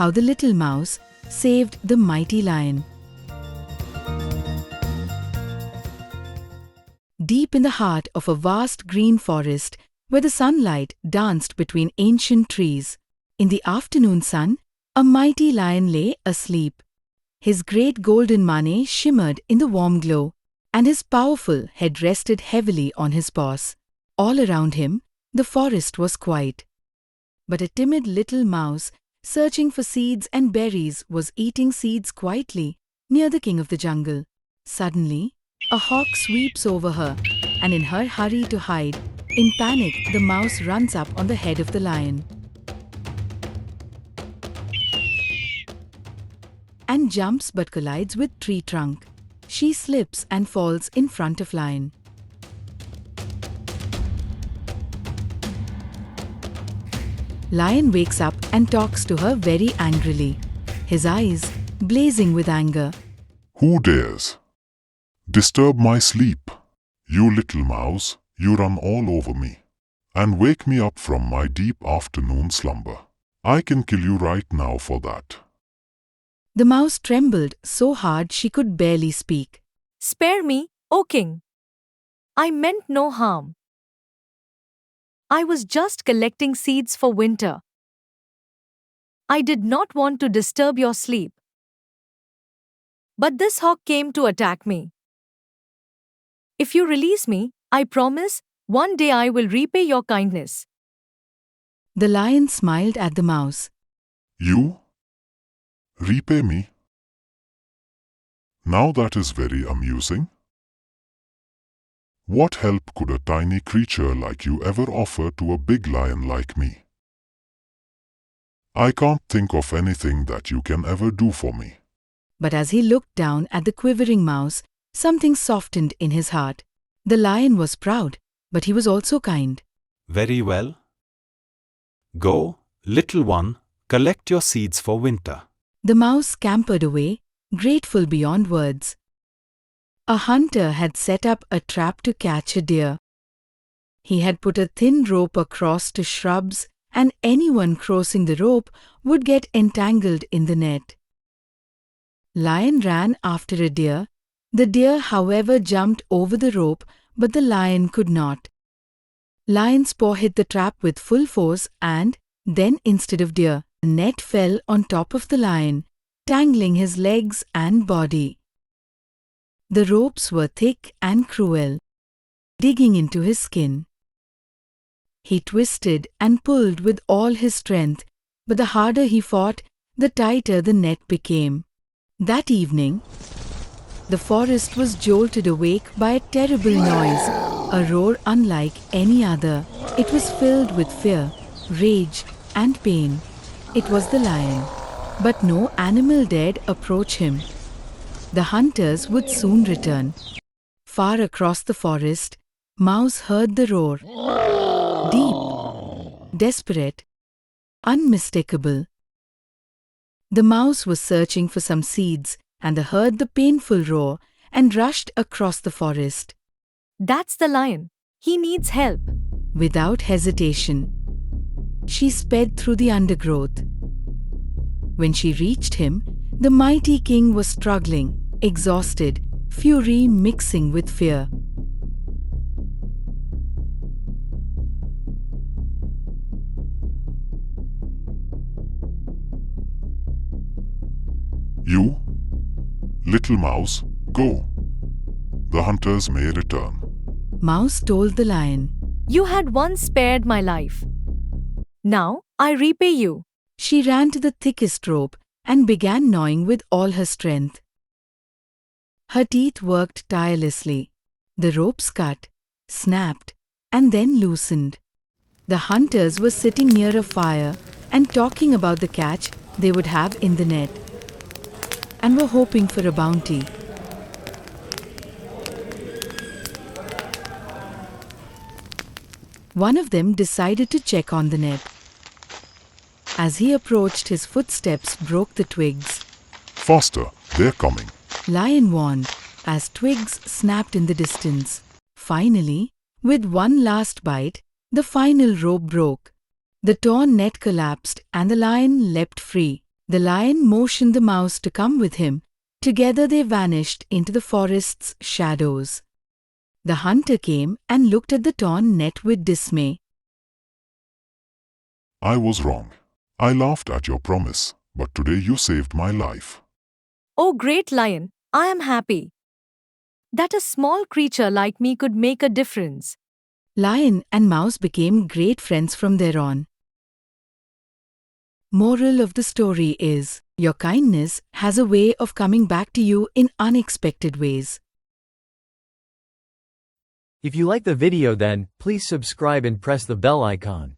How the Little Mouse Saved the Mighty Lion. Deep in the heart of a vast green forest, where the sunlight danced between ancient trees, in the afternoon sun, a mighty lion lay asleep. His great golden mane shimmered in the warm glow, and his powerful head rested heavily on his paws. All around him, the forest was quiet. But a timid little mouse, searching for seeds and berries, was eating seeds quietly near the king of the jungle. Suddenly, a hawk sweeps over her, and in her hurry to hide, in panic, the mouse runs up on the head of the lion and jumps but collides with tree trunk. She slips and falls in front of lion. Lion wakes up and talks to her very angrily, his eyes blazing with anger. Who dares disturb my sleep? You little mouse, you run all over me and wake me up from my deep afternoon slumber. I can kill you right now for that. The mouse trembled so hard she could barely speak. Spare me, O king. I meant no harm. I was just collecting seeds for winter. I did not want to disturb your sleep. But this hawk came to attack me. If you release me, I promise, one day I will repay your kindness. The lion smiled at the mouse. You? Repay me? Now that is very amusing. What help could a tiny creature like you ever offer to a big lion like me? I can't think of anything that you can ever do for me. But as he looked down at the quivering mouse, something softened in his heart. The lion was proud, but he was also kind. Very well. Go, little one, collect your seeds for winter. The mouse scampered away, grateful beyond words. A hunter had set up a trap to catch a deer. He had put a thin rope across to shrubs, and anyone crossing the rope would get entangled in the net. Lion ran after a deer. The deer, however, jumped over the rope, but the lion could not. Lion's paw hit the trap with full force, and then, instead of deer, the net fell on top of the lion, tangling his legs and body. The ropes were thick and cruel, digging into his skin. He twisted and pulled with all his strength, but the harder he fought, the tighter the net became. That evening, the forest was jolted awake by a terrible noise, a roar unlike any other. It was filled with fear, rage, and pain. It was the lion, but no animal dared approach him. The hunters would soon return. Far across the forest, Mouse heard the roar. Deep, desperate, unmistakable. The mouse was searching for some seeds and heard the painful roar and rushed across the forest. That's the lion. He needs help. Without hesitation, she sped through the undergrowth. When she reached him, the mighty king was struggling, exhausted, fury mixing with fear. You, little mouse, go. The hunters may return. Mouse told the lion. You had once spared my life. Now I repay you. She ran to the thickest rope and began gnawing with all her strength. Her teeth worked tirelessly. The ropes cut, snapped, and then loosened. The hunters were sitting near a fire and talking about the catch they would have in the net, and were hoping for a bounty. One of them decided to check on the net. As he approached, his footsteps broke the twigs. Faster, they're coming. Lion warned, as twigs snapped in the distance. Finally, with one last bite, the final rope broke. The torn net collapsed and the lion leapt free. The lion motioned the mouse to come with him. Together they vanished into the forest's shadows. The hunter came and looked at the torn net with dismay. I was wrong. I laughed at your promise, but today you saved my life. Oh, great lion, I am happy that a small creature like me could make a difference. Lion and mouse became great friends from there on. Moral of the story is, your kindness has a way of coming back to you in unexpected ways. If you like the video then, please subscribe and press the bell icon.